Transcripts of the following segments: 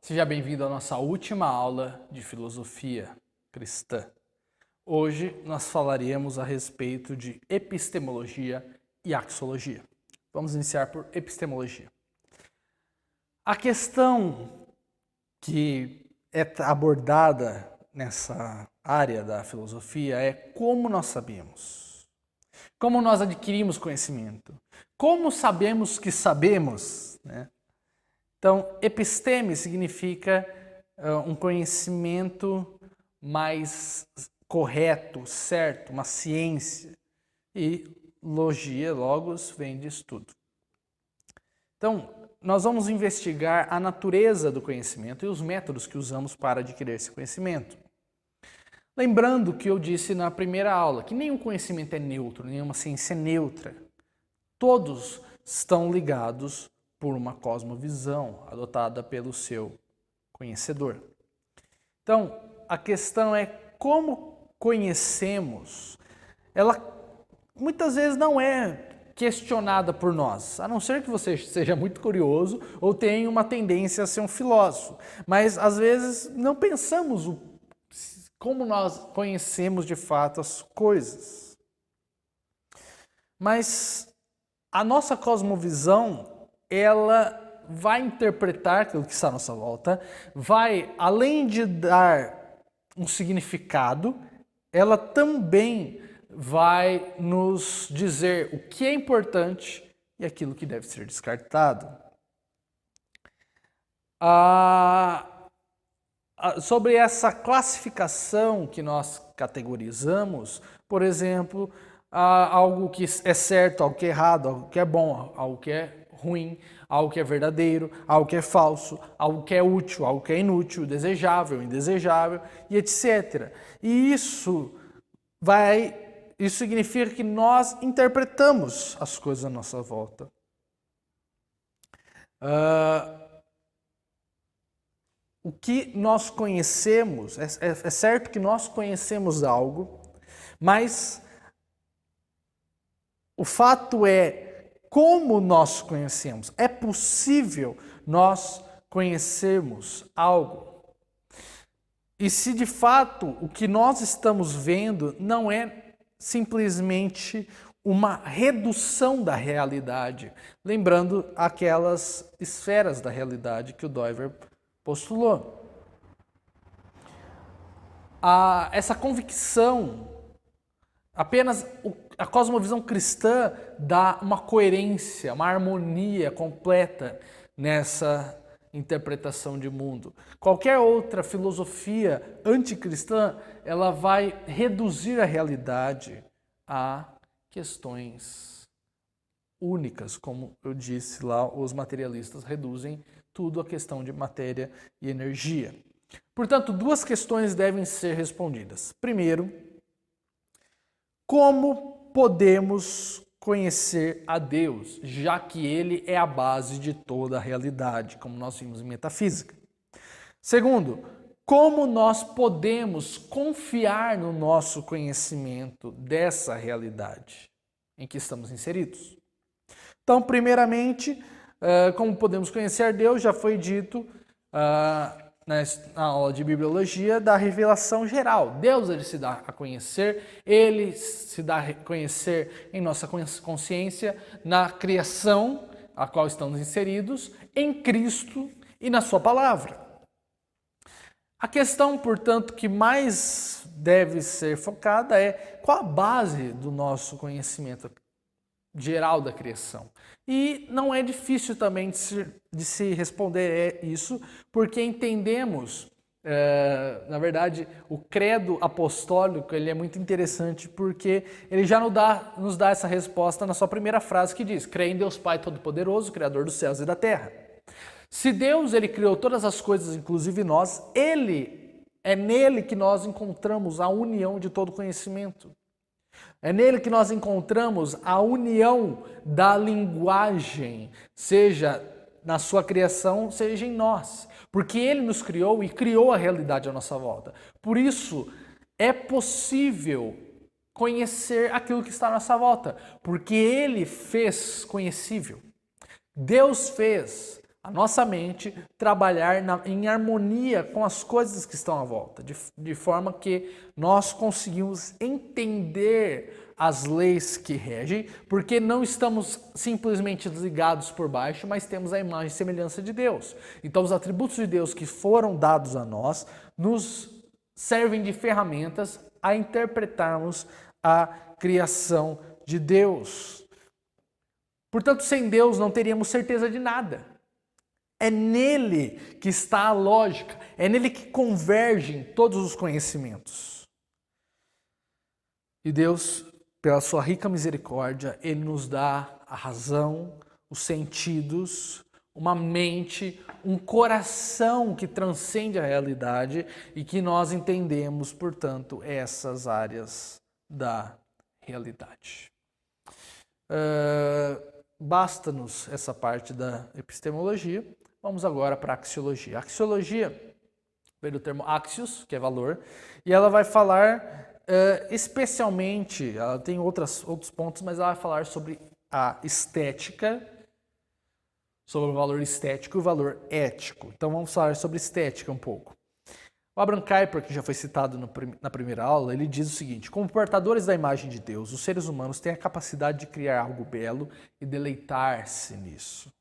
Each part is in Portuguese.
Seja bem-vindo à nossa última aula de filosofia cristã. Hoje nós falaremos a respeito de epistemologia e axiologia. Vamos iniciar por epistemologia. A questão que é abordada nessa área da filosofia é como nós sabemos, como nós adquirimos conhecimento, como sabemos que sabemos, né? Então, episteme significa um conhecimento mais correto, certo, uma ciência. E logia, logos, vem de estudo. Então, nós vamos investigar a natureza do conhecimento e os métodos que usamos para adquirir esse conhecimento. Lembrando que eu disse na primeira aula que nenhum conhecimento é neutro, nenhuma ciência é neutra. Todos estão ligados por uma cosmovisão adotada pelo seu conhecedor. Então, a questão é como conhecemos. Ela muitas vezes não é questionada por nós, a não ser que você seja muito curioso ou tenha uma tendência a ser um filósofo. Mas, às vezes, não pensamos como nós conhecemos de fato as coisas. Mas a nossa cosmovisão, ela vai interpretar aquilo que está à nossa volta, vai, além de dar um significado, ela também vai nos dizer o que é importante e aquilo que deve ser descartado. Sobre essa classificação que nós categorizamos, por exemplo, algo que é certo, algo que é errado, algo que é bom, algo que é ruim, algo que é verdadeiro, algo que é falso, algo que é útil, algo que é inútil, desejável, indesejável e etc. E isso significa que nós interpretamos as coisas à nossa volta. O que nós conhecemos, é certo que nós conhecemos algo, mas o fato é como nós conhecemos. É possível nós conhecermos algo. E se de fato o que nós estamos vendo não é simplesmente uma redução da realidade, lembrando aquelas esferas da realidade que o Doiver postulou. Essa convicção, apenas a cosmovisão cristã dá uma coerência, uma harmonia completa nessa interpretação de mundo. Qualquer outra filosofia anticristã, ela vai reduzir a realidade a questões únicas, como eu disse lá, os materialistas reduzem tudo a questão de matéria e energia. Portanto, duas questões devem ser respondidas. Primeiro, como podemos conhecer a Deus, já que Ele é a base de toda a realidade, como nós vimos em metafísica? Segundo, como nós podemos confiar no nosso conhecimento dessa realidade em que estamos inseridos? Então, primeiramente, como podemos conhecer Deus, já foi dito na aula de bibliologia da revelação geral. Deus, ele se dá a conhecer, ele se dá a conhecer em nossa consciência, na criação a qual estamos inseridos, em Cristo e na sua palavra. A questão, portanto, que mais deve ser focada é qual a base do nosso conhecimento geral da criação. E não é difícil também de se responder isso, porque entendemos, na verdade, o credo apostólico, ele é muito interessante, porque ele já nos dá essa resposta na sua primeira frase, que diz: crê em Deus Pai Todo-Poderoso, Criador dos céus e da terra. Se Deus, ele criou todas as coisas, inclusive nós, é nele que nós encontramos a união de todo conhecimento. É nele que nós encontramos a união da linguagem, seja na sua criação, seja em nós. Porque ele nos criou e criou a realidade à nossa volta. Por isso, é possível conhecer aquilo que está à nossa volta, porque ele fez conhecível. Deus fez a nossa mente trabalhar em harmonia com as coisas que estão à volta, de forma que nós conseguimos entender as leis que regem, porque não estamos simplesmente ligados por baixo, mas temos a imagem e semelhança de Deus. Então, os atributos de Deus que foram dados a nós nos servem de ferramentas a interpretarmos a criação de Deus. Portanto, sem Deus não teríamos certeza de nada. É nele que está a lógica, é nele que convergem todos os conhecimentos. E Deus, pela sua rica misericórdia, Ele nos dá a razão, os sentidos, uma mente, um coração que transcende a realidade e que nós entendemos, portanto, essas áreas da realidade. Basta-nos essa parte da epistemologia. Vamos agora para a axiologia. A axiologia vem do termo axios, que é valor, e ela vai falar especialmente, ela tem outros pontos, mas ela vai falar sobre a estética, sobre o valor estético e o valor ético. Então vamos falar sobre estética um pouco. O Abraham Kuyper, que já foi citado na primeira aula, ele diz o seguinte: como portadores da imagem de Deus, os seres humanos têm a capacidade de criar algo belo e deleitar-se nisso.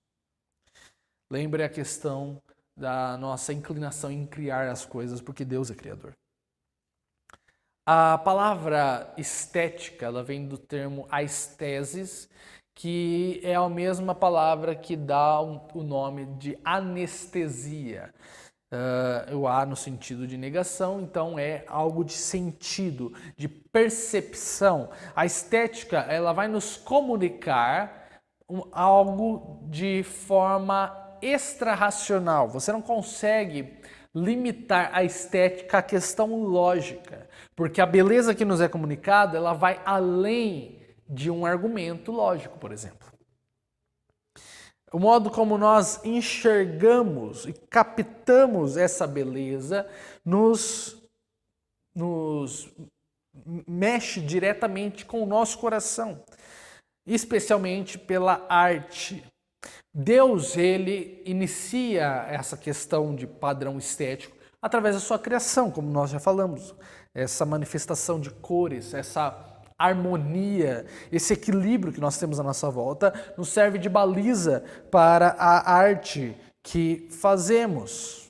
Lembre a questão da nossa inclinação em criar as coisas, porque Deus é criador. A palavra estética, ela vem do termo aesthesis, que é a mesma palavra que dá o nome de anestesia. O A no sentido de negação, então é algo de sentido, de percepção. A estética, ela vai nos comunicar algo de forma extra-racional. Você não consegue limitar a estética à questão lógica, porque a beleza que nos é comunicada, ela vai além de um argumento lógico, por exemplo. O modo como nós enxergamos e captamos essa beleza nos mexe diretamente com o nosso coração, especialmente pela arte. Deus, ele inicia essa questão de padrão estético através da sua criação, como nós já falamos, essa manifestação de cores, essa harmonia, esse equilíbrio que nós temos à nossa volta, nos serve de baliza para a arte que fazemos.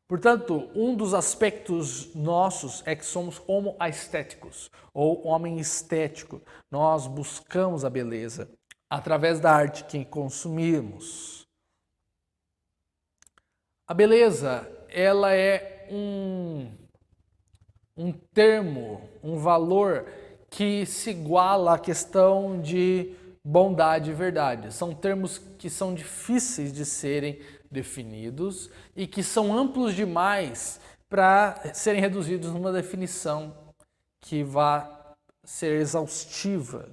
Portanto, um dos aspectos nossos é que somos homo aestheticus, ou homem estético. Nós buscamos a beleza através da arte que consumimos. A beleza, ela é um termo, um valor que se iguala à questão de bondade e verdade. São termos que são difíceis de serem definidos e que são amplos demais para serem reduzidos numa definição que vá ser exaustiva.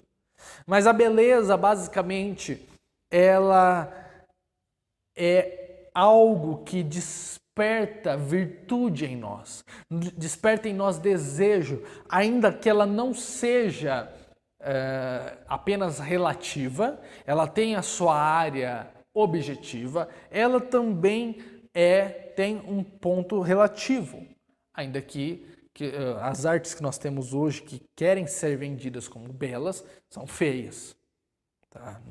Mas a beleza, basicamente, ela é algo que desperta virtude em nós, desperta em nós desejo, ainda que ela não seja apenas relativa, ela tem a sua área objetiva, ela também tem um ponto relativo, ainda que as artes que nós temos hoje que querem ser vendidas como belas são feias. Tá?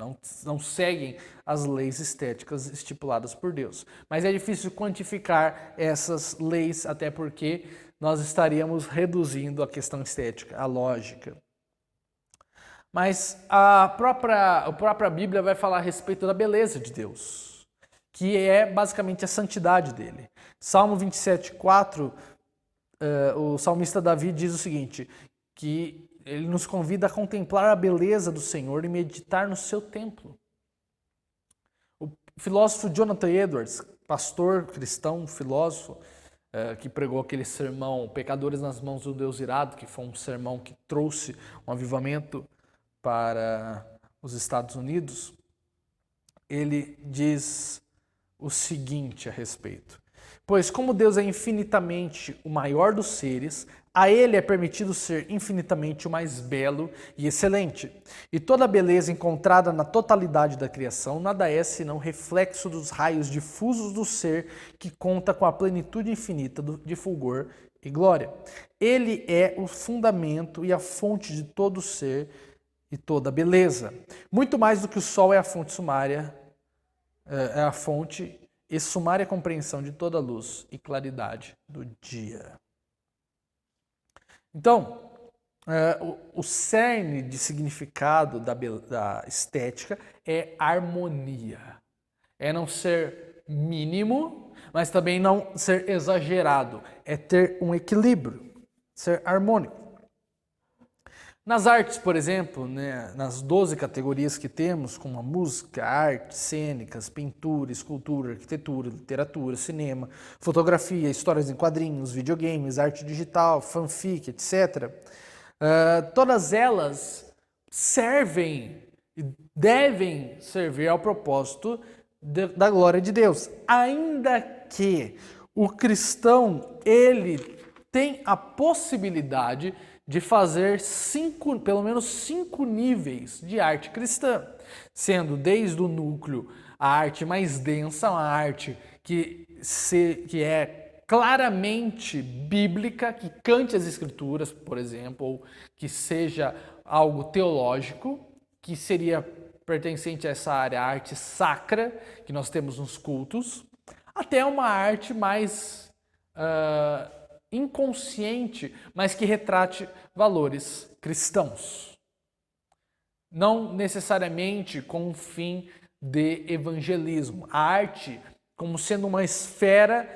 Não seguem as leis estéticas estipuladas por Deus. Mas é difícil quantificar essas leis, até porque nós estaríamos reduzindo a questão estética, a lógica. Mas a própria Bíblia vai falar a respeito da beleza de Deus, que é basicamente a santidade dele. Salmo 27:4, o salmista Davi diz o seguinte, que ele nos convida a contemplar a beleza do Senhor e meditar no seu templo. O filósofo Jonathan Edwards, pastor cristão, filósofo, que pregou aquele sermão Pecadores nas mãos do Deus irado, que foi um sermão que trouxe um avivamento para os Estados Unidos, ele diz o seguinte a respeito: pois como Deus é infinitamente o maior dos seres, A ele é permitido ser infinitamente o mais belo e excelente. E toda a beleza encontrada na totalidade da criação nada é senão reflexo dos raios difusos do ser que conta com a plenitude infinita de fulgor e glória. Ele é o fundamento e a fonte de todo o ser e toda a beleza. Muito mais do que o sol é a fonte sumária, é a fonte e sumária compreensão de toda a luz e claridade do dia. Então, o cerne de significado da estética é harmonia. É não ser mínimo, mas também não ser exagerado. É ter um equilíbrio, ser harmônico. Nas artes, por exemplo, né, nas 12 categorias que temos, como a música, artes cênicas, pintura, escultura, arquitetura, literatura, cinema, fotografia, histórias em quadrinhos, videogames, arte digital, fanfic, etc., todas elas servem e devem servir ao propósito da glória de Deus. Ainda que o cristão, ele tem a possibilidade de fazer pelo menos 5 níveis de arte cristã, sendo desde o núcleo a arte mais densa, uma arte que é claramente bíblica, que cante as escrituras, por exemplo, ou que seja algo teológico, que seria pertencente a essa área, a arte sacra, que nós temos nos cultos, até uma arte mais inconsciente, mas que retrate valores cristãos. Não necessariamente com um fim de evangelismo. A arte, como sendo uma esfera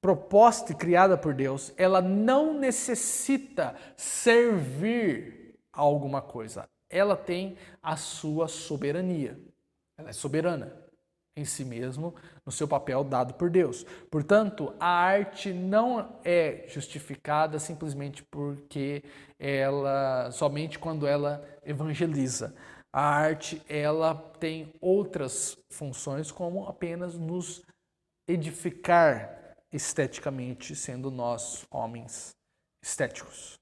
proposta e criada por Deus, ela não necessita servir a alguma coisa. Ela tem a sua soberania. Ela é soberana em si mesmo, no seu papel dado por Deus. Portanto, a arte não é justificada simplesmente porque somente quando ela evangeliza. A arte, ela tem outras funções, como apenas nos edificar esteticamente, sendo nós homens estéticos.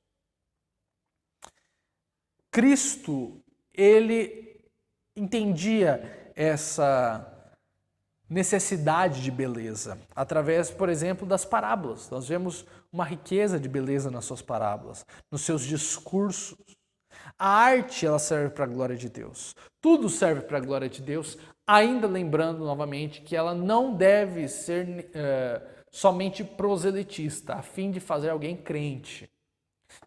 Cristo, ele entendia essa necessidade de beleza, através, por exemplo, das parábolas. Nós vemos uma riqueza de beleza nas suas parábolas, nos seus discursos. A arte, ela serve para a glória de Deus. Tudo serve para a glória de Deus, ainda lembrando novamente que ela não deve ser somente proselitista, a fim de fazer alguém crente.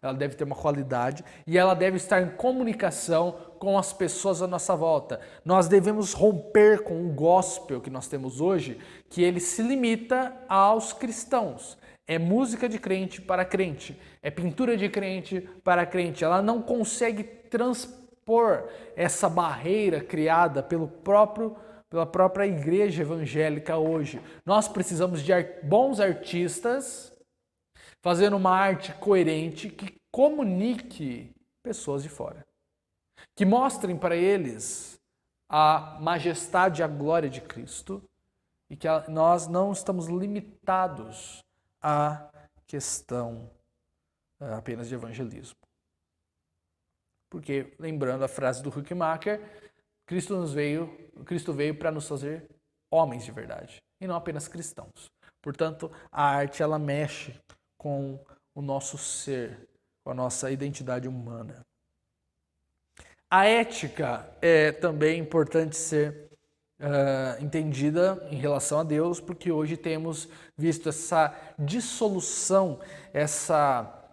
Ela deve ter uma qualidade e ela deve estar em comunicação com as pessoas à nossa volta. Nós devemos romper com o gospel que nós temos hoje, que ele se limita aos cristãos. É música de crente para crente, é pintura de crente para crente. Ela não consegue transpor essa barreira criada pela própria igreja evangélica hoje. Nós precisamos de bons artistas fazendo uma arte coerente que comunique pessoas de fora. Que mostrem para eles a majestade e a glória de Cristo e que nós não estamos limitados à questão apenas de evangelismo. Porque, lembrando a frase do Huckmacher, Cristo veio para nos fazer homens de verdade e não apenas cristãos. Portanto, a arte, ela mexe com o nosso ser, com a nossa identidade humana. A ética é também importante ser entendida em relação a Deus, porque hoje temos visto essa dissolução, essa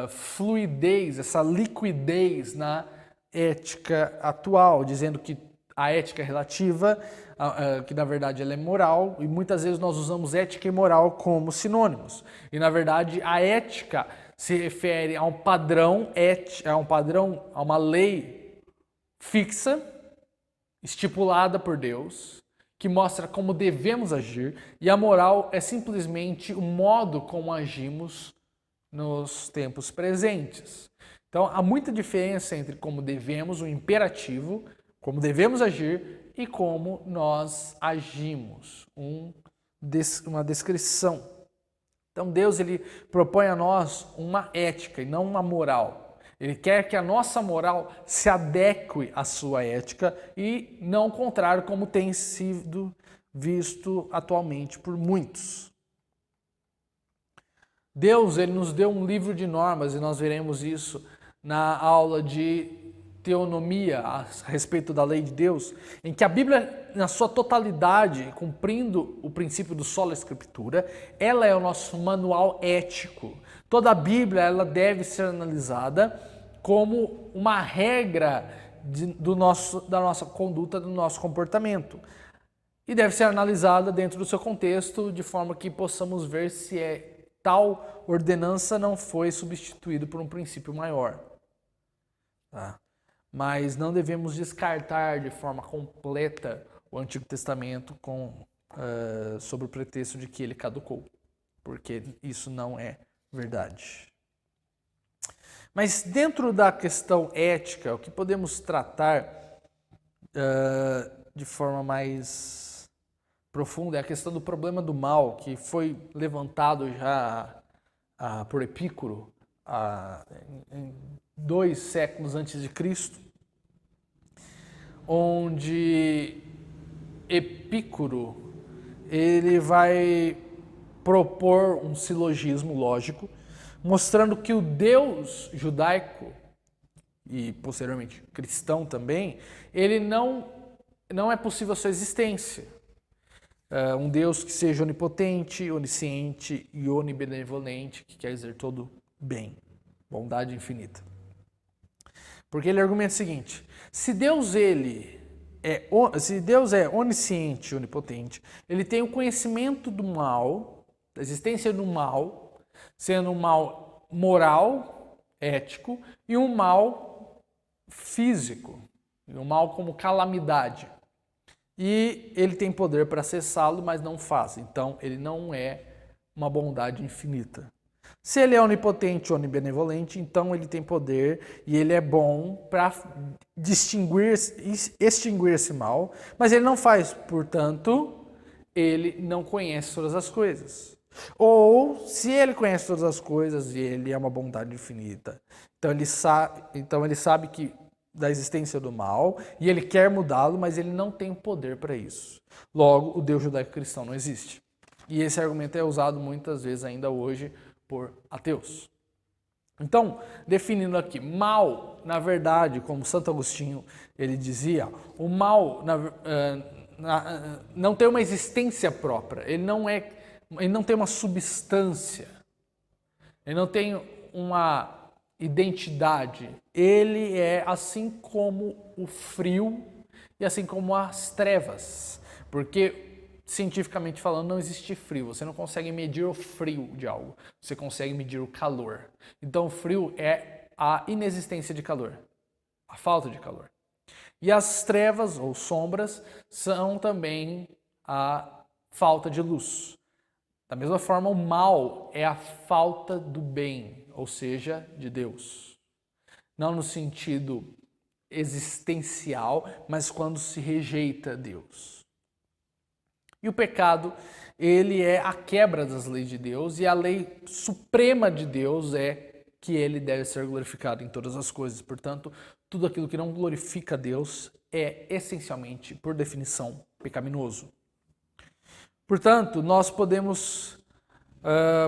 fluidez, essa liquidez na ética atual, dizendo que a ética é relativa, que na verdade ela é moral, e muitas vezes nós usamos ética e moral como sinônimos. E na verdade a ética se refere a um padrão, a uma lei fixa, estipulada por Deus, que mostra como devemos agir, e a moral é simplesmente o modo como agimos nos tempos presentes. Então há muita diferença entre como devemos, o imperativo, como devemos agir e como nós agimos, uma descrição. Então Deus ele propõe a nós uma ética e não uma moral. Ele quer que a nossa moral se adeque à sua ética e não o contrário, como tem sido visto atualmente por muitos. Deus ele nos deu um livro de normas e nós veremos isso na aula de teonomia a respeito da lei de Deus, em que a Bíblia, na sua totalidade, cumprindo o princípio do sola escritura, ela é o nosso manual ético. Toda a Bíblia ela deve ser analisada como uma regra da nossa conduta, do nosso comportamento. E deve ser analisada dentro do seu contexto, de forma que possamos ver se tal ordenança não foi substituída por um princípio maior. Tá? Mas não devemos descartar de forma completa o Antigo Testamento sob o pretexto de que ele caducou, porque isso não é verdade. Mas dentro da questão ética, o que podemos tratar de forma mais profunda é a questão do problema do mal, que foi levantado já por Epicuro em 2 séculos antes de Cristo, onde Epicuro ele vai propor um silogismo lógico, mostrando que o Deus judaico e posteriormente cristão também, ele não é possível a sua existência. Um Deus que seja onipotente, onisciente e onibenevolente, que quer dizer todo bem, bondade infinita. Porque ele argumenta o seguinte: se Deus é onisciente e onipotente, ele tem o conhecimento do mal, da existência do mal, sendo um mal moral, ético, e um mal físico, um mal como calamidade. E ele tem poder para cessá-lo, mas não faz. Então, ele não é uma bondade infinita. Se ele é onipotente ou onibenevolente, então ele tem poder e ele é bom para extinguir esse mal, mas ele não faz, portanto, ele não conhece todas as coisas. Ou, se ele conhece todas as coisas e ele é uma bondade infinita, então ele sabe que da existência do mal e ele quer mudá-lo, mas ele não tem poder para isso. Logo, o Deus judaico-cristão não existe. E esse argumento é usado muitas vezes ainda hoje por ateus. Então, definindo aqui, mal, na verdade, como Santo Agostinho ele dizia, o mal não tem uma existência própria, ele não tem uma substância, ele não tem uma identidade, ele é assim como o frio e assim como as trevas, porque cientificamente falando, não existe frio. Você não consegue medir o frio de algo. Você consegue medir o calor. Então, o frio é a inexistência de calor, a falta de calor. E as trevas ou sombras são também a falta de luz. Da mesma forma, o mal é a falta do bem, ou seja, de Deus. Não no sentido existencial, mas quando se rejeita Deus. E o pecado, ele é a quebra das leis de Deus, e a lei suprema de Deus é que ele deve ser glorificado em todas as coisas. Portanto, tudo aquilo que não glorifica a Deus é essencialmente, por definição, pecaminoso. Portanto, nós podemos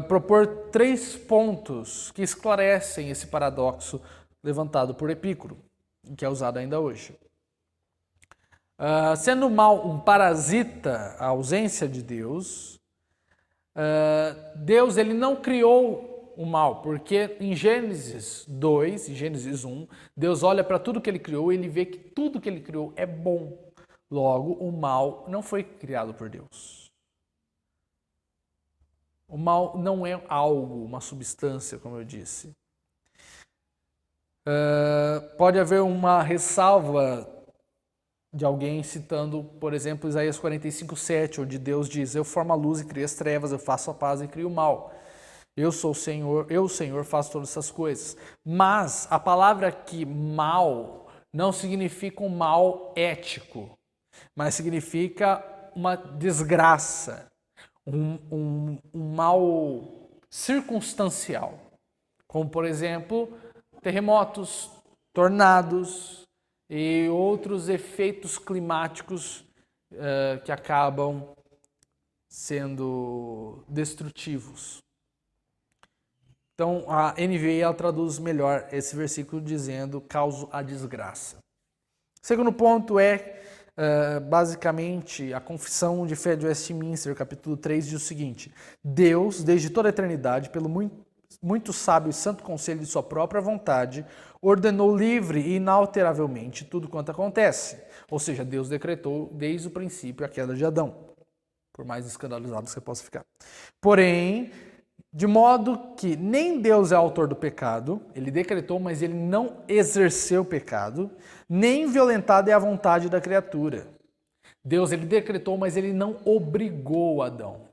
propor 3 pontos que esclarecem esse paradoxo levantado por Epicuro, que é usado ainda hoje. Sendo o mal um parasita, a ausência de Deus, Deus ele não criou o mal, porque em Gênesis 2, em Gênesis 1, Deus olha para tudo que ele criou e ele vê que tudo que ele criou é bom. Logo, o mal não foi criado por Deus. O mal não é algo, uma substância, como eu disse. Pode haver uma ressalva de alguém citando, por exemplo, Isaías 45:7, onde Deus diz: eu formo a luz e crio as trevas, eu faço a paz e crio o mal. Eu sou o Senhor, faço todas essas coisas. Mas a palavra aqui, mal, não significa um mal ético, mas significa uma desgraça, um mal circunstancial, como, por exemplo, terremotos, tornados e outros efeitos climáticos que acabam sendo destrutivos. Então, a NVI ela traduz melhor esse versículo dizendo causa a desgraça. Segundo ponto é, basicamente, a Confissão de Fé de Westminster, capítulo 3, diz o seguinte: Deus, desde toda a eternidade, pelo muito sábio e santo conselho de sua própria vontade, ordenou livre e inalteravelmente tudo quanto acontece. Ou seja, Deus decretou desde o princípio a queda de Adão, por mais escandalizado que você possa ficar. Porém, de modo que nem Deus é autor do pecado, ele decretou, mas ele não exerceu o pecado, nem violentada é a vontade da criatura. Deus, ele decretou, mas ele não obrigou Adão.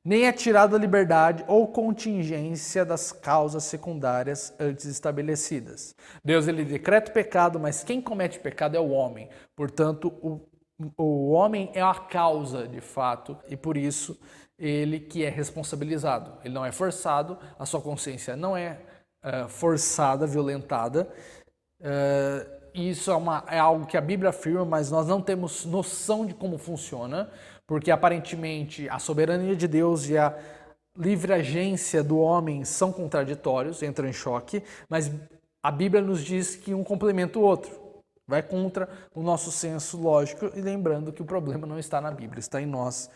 Nem é tirado a liberdade ou contingência das causas secundárias antes estabelecidas. Deus, ele decreta o pecado, mas quem comete pecado é o homem. Portanto, o homem é a causa, de fato, e por isso ele que é responsabilizado. Ele não é forçado, a sua consciência não é forçada, violentada. Isso é algo que a Bíblia afirma, mas nós não temos noção de como funciona, porque aparentemente a soberania de Deus e a livre agência do homem são contraditórios, entram em choque, mas a Bíblia nos diz que um complementa o outro. Vai contra o nosso senso lógico, e lembrando que o problema não está na Bíblia, está em nós,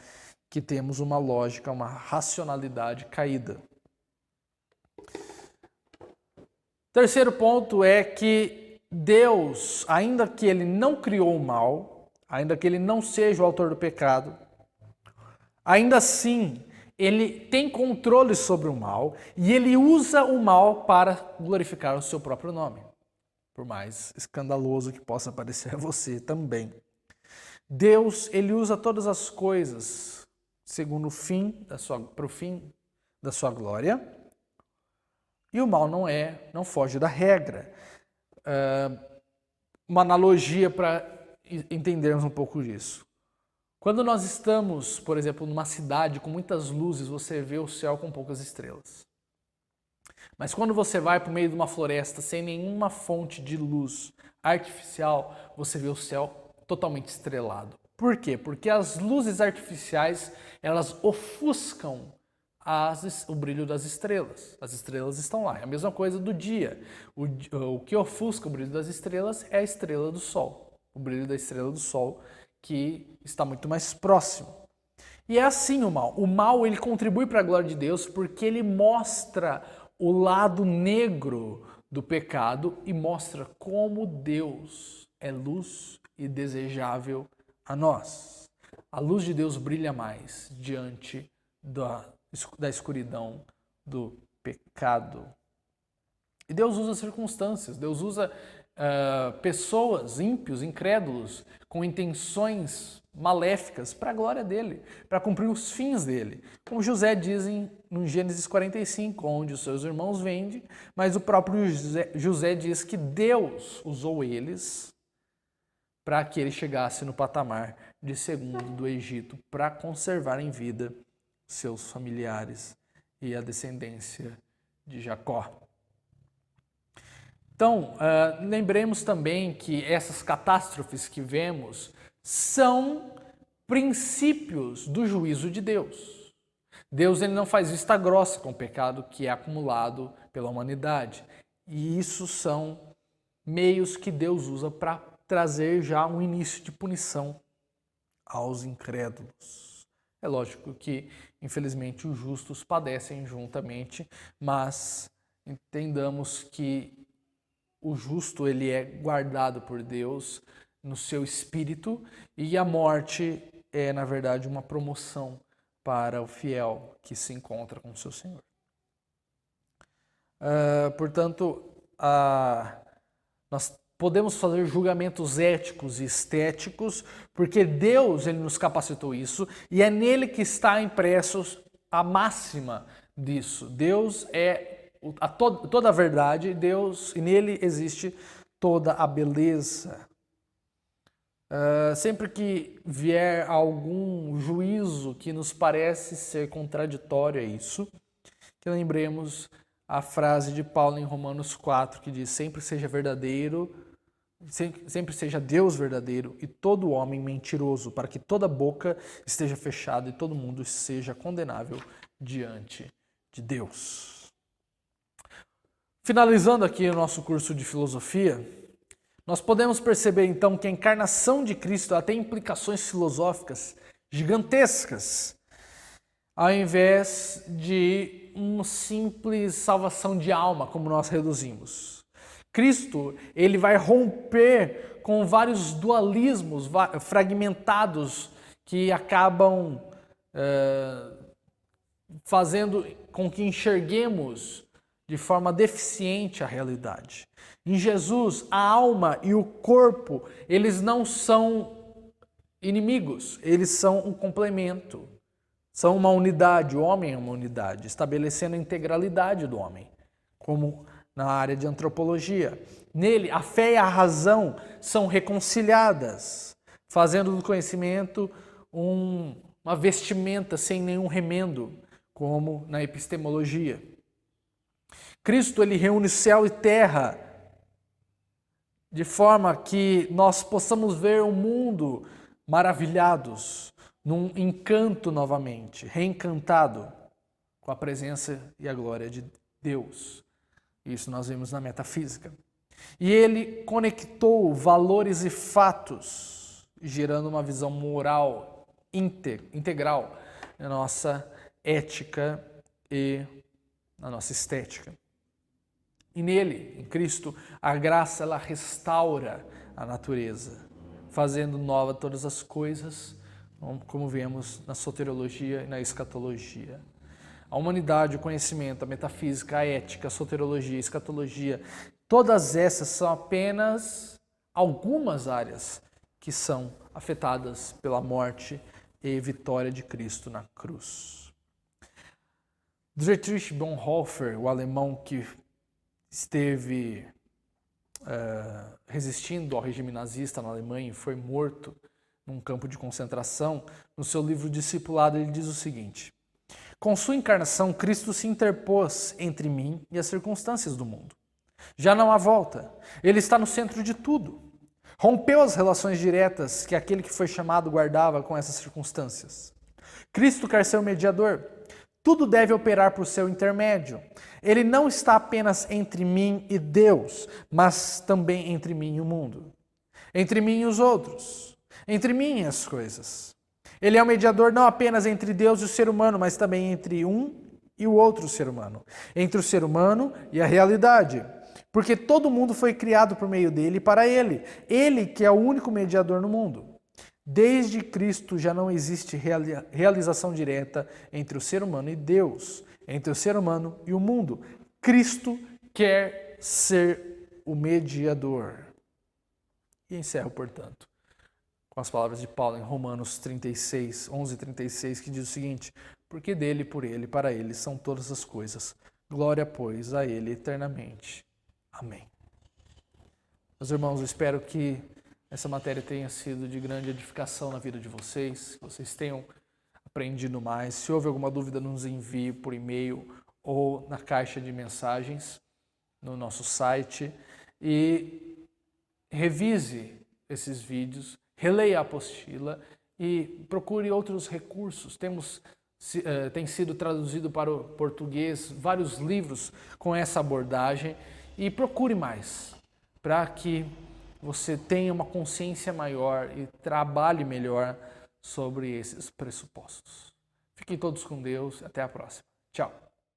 que temos uma lógica, uma racionalidade caída. Terceiro ponto é que Deus, ainda que ele não criou o mal, ainda que ele não seja o autor do pecado, ainda assim ele tem controle sobre o mal e ele usa o mal para glorificar o seu próprio nome, por mais escandaloso que possa parecer a você também. Deus, ele usa todas as coisas segundo para o fim da sua glória, e o mal não foge da regra. Uma analogia para entendermos um pouco disso. Quando nós estamos, por exemplo, numa cidade com muitas luzes, você vê o céu com poucas estrelas. Mas quando você vai para o meio de uma floresta sem nenhuma fonte de luz artificial, você vê o céu totalmente estrelado. Por quê? Porque as luzes artificiais, elas ofuscam o brilho das estrelas. As estrelas estão lá. É a mesma coisa do dia. O que ofusca o brilho das estrelas é a estrela do Sol. O brilho da estrela do Sol que está muito mais próximo. E é assim o mal. O mal, ele contribui para a glória de Deus porque ele mostra o lado negro do pecado e mostra como Deus é luz e desejável a nós. A luz de Deus brilha mais diante da escuridão do pecado. E Deus usa circunstâncias, Deus usa pessoas, ímpios, incrédulos, com intenções maléficas para a glória dele, para cumprir os fins dele. Como José diz no Gênesis 45, onde os seus irmãos vendem, mas o próprio José diz que Deus usou eles para que ele chegasse no patamar de segundo do Egito, para conservar em vida seus familiares e a descendência de Jacó. Então, lembremos também que essas catástrofes que vemos são princípios do juízo de Deus. Deus, ele não faz vista grossa com o pecado que é acumulado pela humanidade. E isso são meios que Deus usa para trazer já um início de punição aos incrédulos. É lógico que, infelizmente, os justos padecem juntamente, mas entendamos que o justo, ele é guardado por Deus no seu espírito, e a morte é, na verdade, uma promoção para o fiel que se encontra com o seu Senhor. Portanto, nós podemos fazer julgamentos éticos e estéticos, porque Deus, ele nos capacitou isso, e é nele que está impresso a máxima disso. Deus é toda a verdade, Deus, e nele existe toda a beleza. Sempre que vier algum juízo que nos parece ser contraditório a isso, que lembremos a frase de Paulo em Romanos 4, que diz: sempre seja verdadeiro, sempre seja Deus verdadeiro e todo homem mentiroso, para que toda boca esteja fechada e todo mundo seja condenável diante de Deus. Finalizando aqui o nosso curso de filosofia, nós podemos perceber então que a encarnação de Cristo tem implicações filosóficas gigantescas, ao invés de uma simples salvação de alma, como nós reduzimos. Cristo, ele vai romper com vários dualismos fragmentados que acabam fazendo com que enxerguemos de forma deficiente a realidade. Em Jesus, a alma e o corpo, eles não são inimigos, eles são um complemento. São uma unidade, o homem é uma unidade, estabelecendo a integralidade do homem, como na área de antropologia. Nele, a fé e a razão são reconciliadas, fazendo do conhecimento uma vestimenta sem nenhum remendo, como na epistemologia. Cristo, ele reúne céu e terra, de forma que nós possamos ver o mundo maravilhados, num encanto novamente, reencantado com a presença e a glória de Deus. Isso nós vemos na metafísica. E ele conectou valores e fatos, gerando uma visão moral integral na nossa ética e na nossa estética. E nele, em Cristo, a graça ela restaura a natureza, fazendo nova todas as coisas, como vemos na soteriologia e na escatologia. A humanidade, o conhecimento, a metafísica, a ética, a soteriologia, a escatologia, todas essas são apenas algumas áreas que são afetadas pela morte e vitória de Cristo na cruz. Dietrich Bonhoeffer, o alemão que esteve resistindo ao regime nazista na Alemanha e foi morto num campo de concentração, no seu livro Discipulado, ele diz o seguinte: com sua encarnação, Cristo se interpôs entre mim e as circunstâncias do mundo. Já não há volta. Ele está no centro de tudo. Rompeu as relações diretas que aquele que foi chamado guardava com essas circunstâncias. Cristo quer ser o mediador. Tudo deve operar por seu intermédio. Ele não está apenas entre mim e Deus, mas também entre mim e o mundo. Entre mim e os outros. Entre mim e as coisas. Ele é o mediador não apenas entre Deus e o ser humano, mas também entre um e o outro ser humano. Entre o ser humano e a realidade. Porque todo mundo foi criado por meio dele e para ele. Ele que é o único mediador no mundo. Desde Cristo já não existe realização direta entre o ser humano e Deus, entre o ser humano e o mundo. Cristo quer ser o mediador. E encerro, portanto, com as palavras de Paulo em Romanos 36, 11 e 36, que diz o seguinte: porque dele, por ele, para ele são todas as coisas. Glória, pois, a ele eternamente. Amém. Meus irmãos, eu espero que essa matéria tenha sido de grande edificação na vida de vocês, que vocês tenham aprendido mais. Se houve alguma dúvida, nos envie por e-mail ou na caixa de mensagens no nosso site. E revise esses vídeos, releia a apostila e procure outros recursos. Tem sido traduzido para o português vários livros com essa abordagem e procure mais para que você tenha uma consciência maior e trabalhe melhor sobre esses pressupostos. Fiquem todos com Deus. Até a próxima. Tchau.